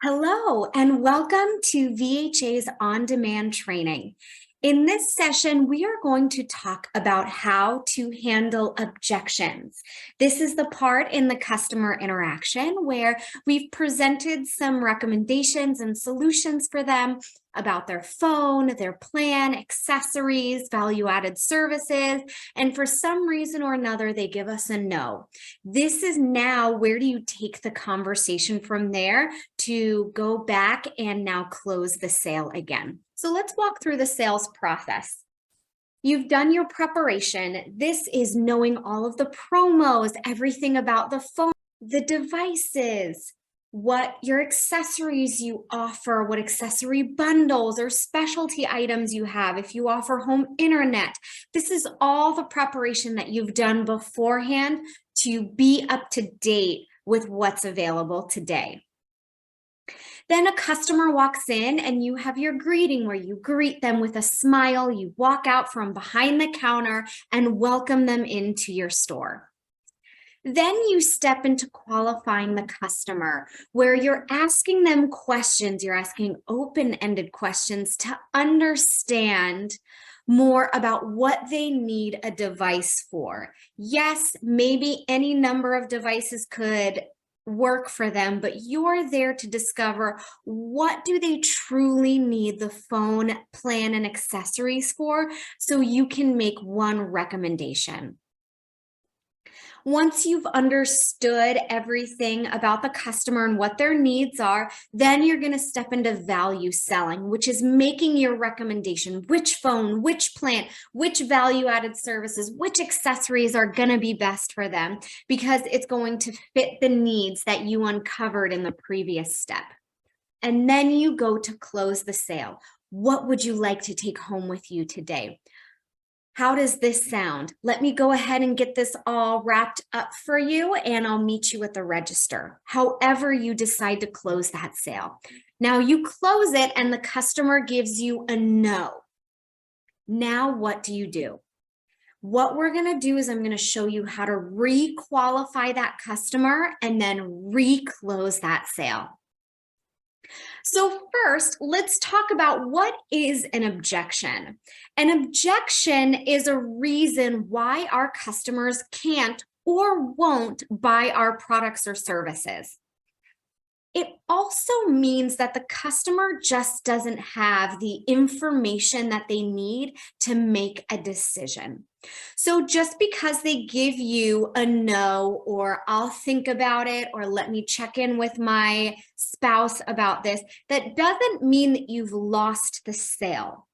Hello, and welcome to VHA's on-demand training. In this session, we are going to talk about how to handle objections. This is the part in the customer interaction where we've presented some recommendations and solutions for them about their phone, their plan, accessories, value-added services, and for some reason or another, they give us a no. This is now where do you take the conversation from there to go back and now close the sale again. So let's walk through the sales process. You've done your preparation. This is knowing all of the promos, everything about the phone, the devices, what your accessories you offer, what accessory bundles or specialty items you have, if you offer home internet. This is all the preparation that you've done beforehand to be up to date with what's available today. Then a customer walks in and you have your greeting where you greet them with a smile. You walk out from behind the counter and welcome them into your store. Then you step into qualifying the customer where you're asking them questions. You're asking open-ended questions to understand more about what they need a device for. Yes, maybe any number of devices could work for them, but you're there to discover what do they truly need the phone, plan, and accessories for so you can make one recommendation. Once you've understood everything about the customer and what their needs are, then you're going to step into value selling, which is making your recommendation, which phone, which plan, which value-added services, which accessories are going to be best for them because it's going to fit the needs that you uncovered in the previous step. And then you go to close the sale. What would you like to take home with you today? How does this sound? Let me go ahead and get this all wrapped up for you and I'll meet you at the register. However you decide to close that sale. Now you close it and the customer gives you a no. Now what do you do? What we're going to do is I'm going to show you how to re-qualify that customer and then re-close that sale. So first, let's talk about what is an objection. An objection is a reason why our customers can't or won't buy our products or services. It also means that the customer just doesn't have the information that they need to make a decision. So just because they give you a no, or I'll think about it, or let me check in with my spouse about this, that doesn't mean that you've lost the sale.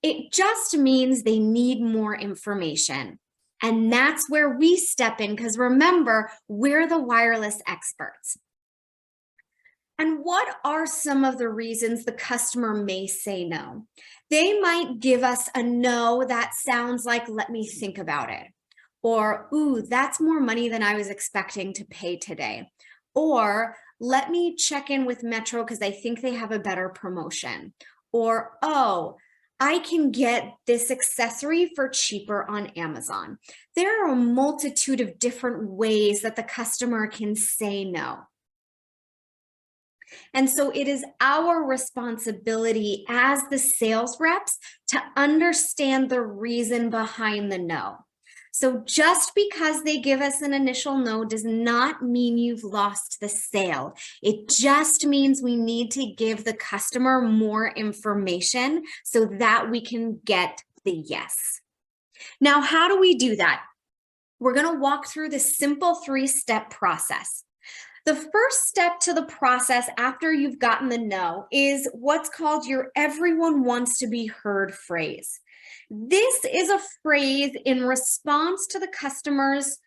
It just means they need more information. And that's where we step in, because remember, we're the wireless experts. And what are some of the reasons the customer may say no? They might give us a no that sounds like, let me think about it. Or, ooh, that's more money than I was expecting to pay today. Or, let me check in with Metro because I think they have a better promotion. Or, oh, I can get this accessory for cheaper on Amazon. There are a multitude of different ways that the customer can say no. And so it is our responsibility as the sales reps to understand the reason behind the no. So just because they give us an initial no does not mean you've lost the sale. It just means we need to give the customer more information so that we can get the yes. Now, how do we do that? We're going to walk through the simple 3-step process. The first step to the process after you've gotten the no is what's called your everyone wants to be heard phrase. This is a phrase in response to the customer's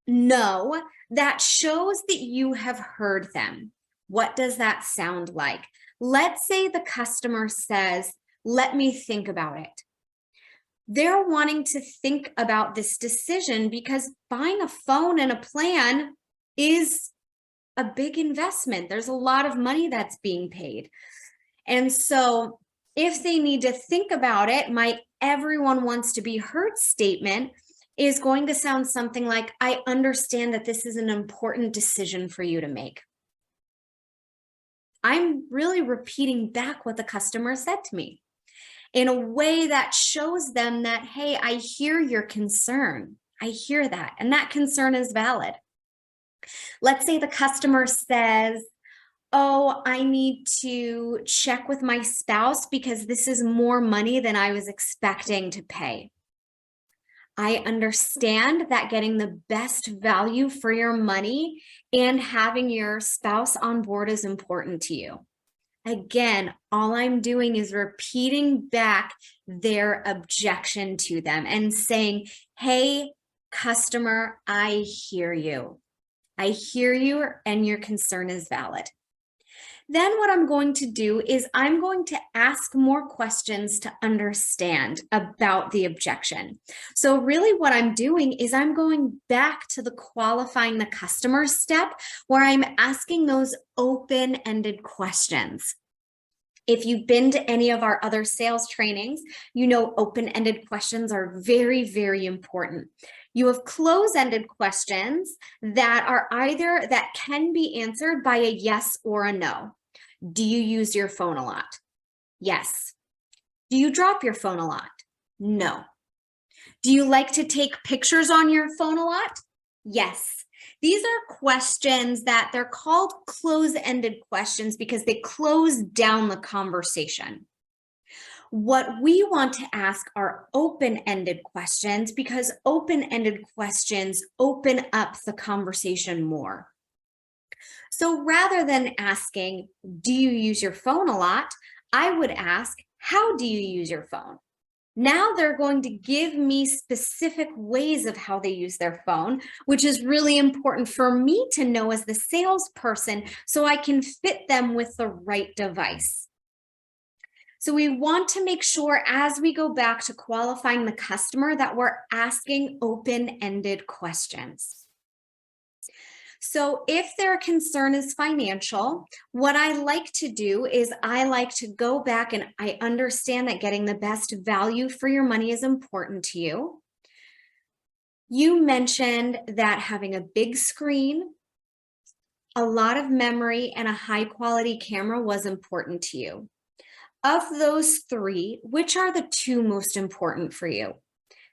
no that shows that you have heard them. What does that sound like? Let's say the customer says, let me think about it. They're wanting to think about this decision because buying a phone and a plan is a big investment. There's a lot of money that's being paid. And so if they need to think about it, my everyone wants to be heard statement is going to sound something like, I understand that this is an important decision for you to make. I'm really repeating back what the customer said to me in a way that shows them that, hey, I hear your concern. I hear that, and that concern is valid. Let's say the customer says, oh, I need to check with my spouse because this is more money than I was expecting to pay. I understand that getting the best value for your money and having your spouse on board is important to you. Again, all I'm doing is repeating back their objection to them and saying, hey, customer, I hear you. I hear you, and your concern is valid. Then what I'm going to do is I'm going to ask more questions to understand about the objection. So really what I'm doing is I'm going back to the qualifying the customer step where I'm asking those open-ended questions. If you've been to any of our other sales trainings, you know open-ended questions are very, very important. You have close-ended questions that are either that can be answered by a yes or a no. Do you use your phone a lot? Yes. Do you drop your phone a lot? No. Do you like to take pictures on your phone a lot? Yes. These are questions that they're called close-ended questions because they close down the conversation. What we want to ask are open-ended questions because open-ended questions open up the conversation more. So rather than asking, do you use your phone a lot? I would ask, how do you use your phone? Now they're going to give me specific ways of how they use their phone, which is really important for me to know as the salesperson so I can fit them with the right device. So we want to make sure as we go back to qualifying the customer that we're asking open-ended questions. So if their concern is financial, what I like to do is I like to go back and I understand that getting the best value for your money is important to you. You mentioned that having a big screen, a lot of memory, and a high quality camera was important to you. Of those three, which are the two most important for you?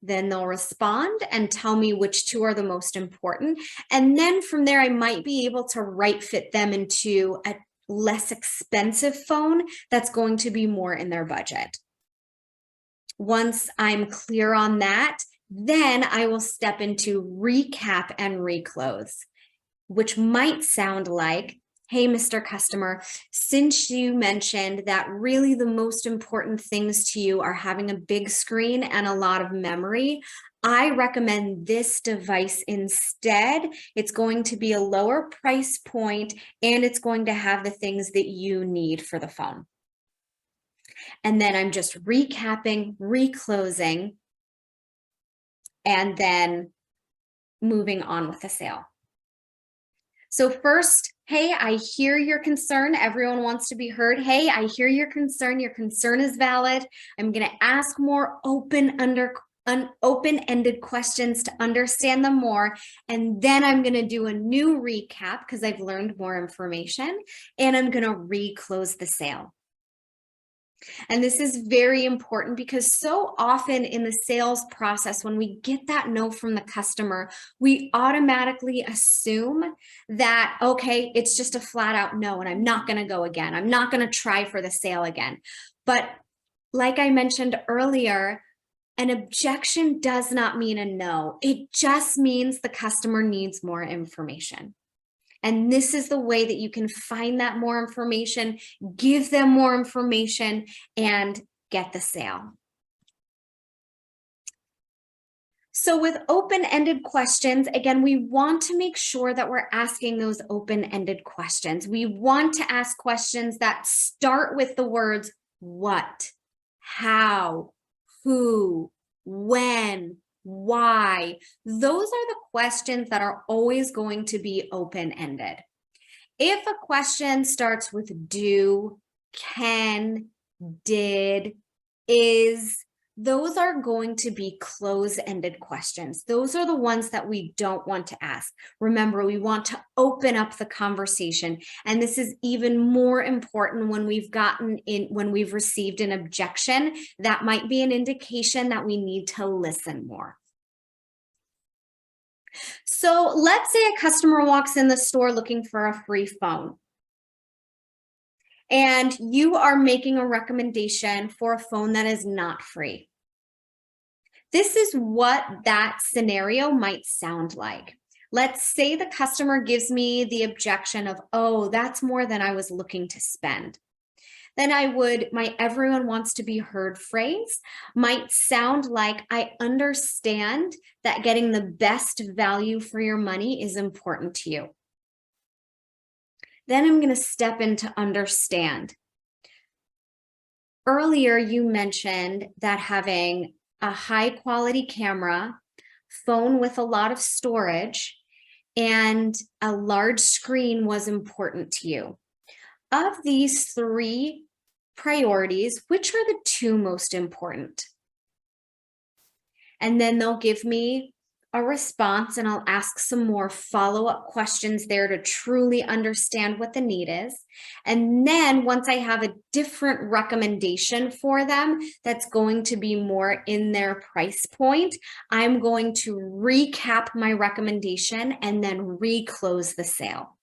Then they'll respond and tell me which two are the most important. And then from there, I might be able to right fit them into a less expensive phone that's going to be more in their budget. Once I'm clear on that, then I will step into recap and reclose, which might sound like, hey, Mr. Customer, since you mentioned that really the most important things to you are having a big screen and a lot of memory, I recommend this device instead. It's going to be a lower price point and it's going to have the things that you need for the phone. And then I'm just recapping, reclosing, and then moving on with the sale. So first, hey, I hear your concern. Everyone wants to be heard. Hey, I hear your concern. Your concern is valid. I'm going to ask more open-ended questions to understand them more. And then I'm going to do a new recap because I've learned more information. And I'm going to reclose the sale. And this is very important because so often in the sales process, when we get that no from the customer, we automatically assume that, okay, it's just a flat out no, and I'm not going to go again. I'm not going to try for the sale again. But like I mentioned earlier, an objection does not mean a no. It just means the customer needs more information. And this is the way that you can find that more information, give them more information, and get the sale. So with open-ended questions, again, we want to make sure that we're asking those open-ended questions. We want to ask questions that start with the words what, how, who, when, why. Those are the questions that are always going to be open-ended. If a question starts with do, can, did, is, those are going to be close-ended questions. Those are the ones that we don't want to ask. Remember, we want to open up the conversation. And this is even more important when we've received an objection. That might be an indication that we need to listen more. So let's say a customer walks in the store looking for a free phone, and you are making a recommendation for a phone that is not free. This is what that scenario might sound like. Let's say the customer gives me the objection of, oh, that's more than I was looking to spend. Then my everyone wants to be heard phrase might sound like, I understand that getting the best value for your money is important to you. Then I'm going to step into understand. Earlier, you mentioned that having a high quality camera, phone with a lot of storage, and a large screen was important to you. Of these three priorities, which are the two most important? And then they'll give me a response, and I'll ask some more follow-up questions there to truly understand what the need is. And then once I have a different recommendation for them that's going to be more in their price point, I'm going to recap my recommendation and then reclose the sale.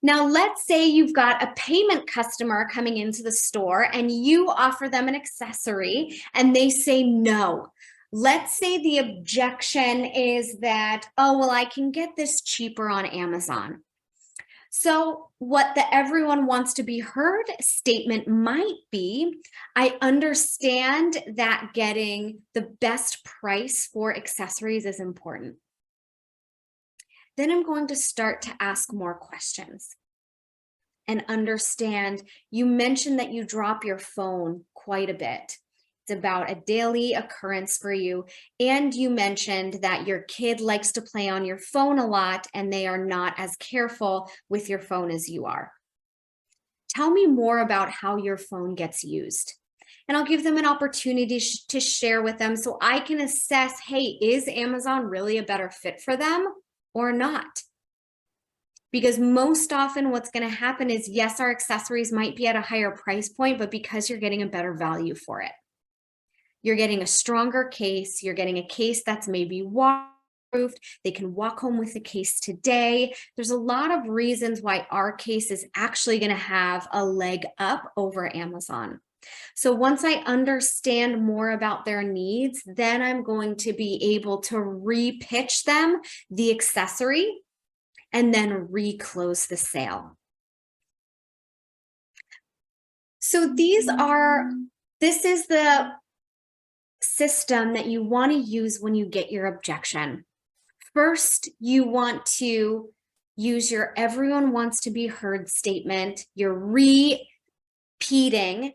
Now, let's say you've got a payment customer coming into the store and you offer them an accessory and they say no. Let's say the objection is that, oh, well, I can get this cheaper on Amazon. So what the everyone wants to be heard statement might be, I understand that getting the best price for accessories is important. Then I'm going to start to ask more questions and understand. You mentioned that you drop your phone quite a bit. It's about a daily occurrence for you. And you mentioned that your kid likes to play on your phone a lot and they are not as careful with your phone as you are. Tell me more about how your phone gets used. And I'll give them an opportunity to share with them so I can assess, hey, is Amazon really a better fit for them or not? Because most often what's going to happen is, yes, our accessories might be at a higher price point, but because you're getting a better value for it. You're getting a stronger case. You're getting a case that's maybe waterproofed. They can walk home with the case today. There's a lot of reasons why our case is actually going to have a leg up over Amazon. So once I understand more about their needs, then I'm going to be able to re-pitch them the accessory and then reclose the sale. So this is the system that you want to use when you get your objection. First, you want to use your everyone wants to be heard statement. You're repeating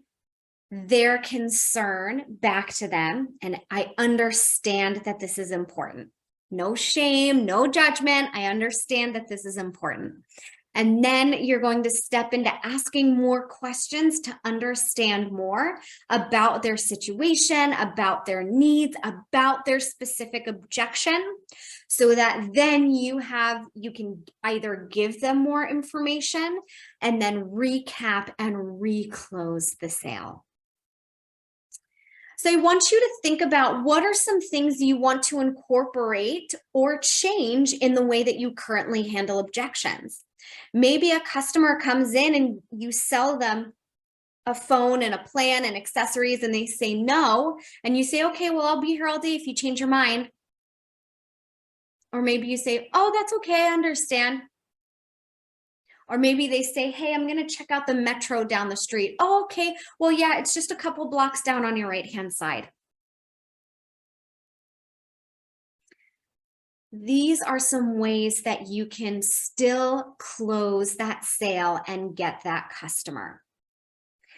their concern back to them. And I understand that this is important. No shame, no judgment. I understand that this is important. And then you're going to step into asking more questions to understand more about their situation, about their needs, about their specific objection, so that then you can either give them more information and then recap and reclose the sale. So I want you to think about what are some things you want to incorporate or change in the way that you currently handle objections. Maybe a customer comes in and you sell them a phone and a plan and accessories and they say no, and you say, okay, well, I'll be here all day if you change your mind. Or maybe you say, oh, that's okay, I understand. Or maybe they say, hey, I'm going to check out the metro down the street. Oh, okay. Well, yeah, it's just a couple blocks down on your right-hand side. These are some ways that you can still close that sale and get that customer.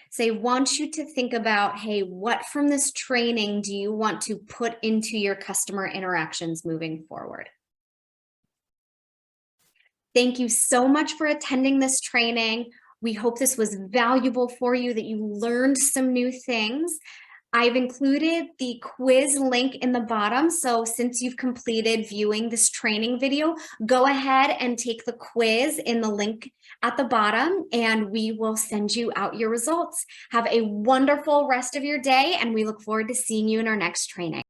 So I want you to think about, hey, what from this training do you want to put into your customer interactions moving forward? Thank you so much for attending this training. We hope this was valuable for you, that you learned some new things. I've included the quiz link in the bottom. So since you've completed viewing this training video, go ahead and take the quiz in the link at the bottom, and we will send you out your results. Have a wonderful rest of your day, and we look forward to seeing you in our next training.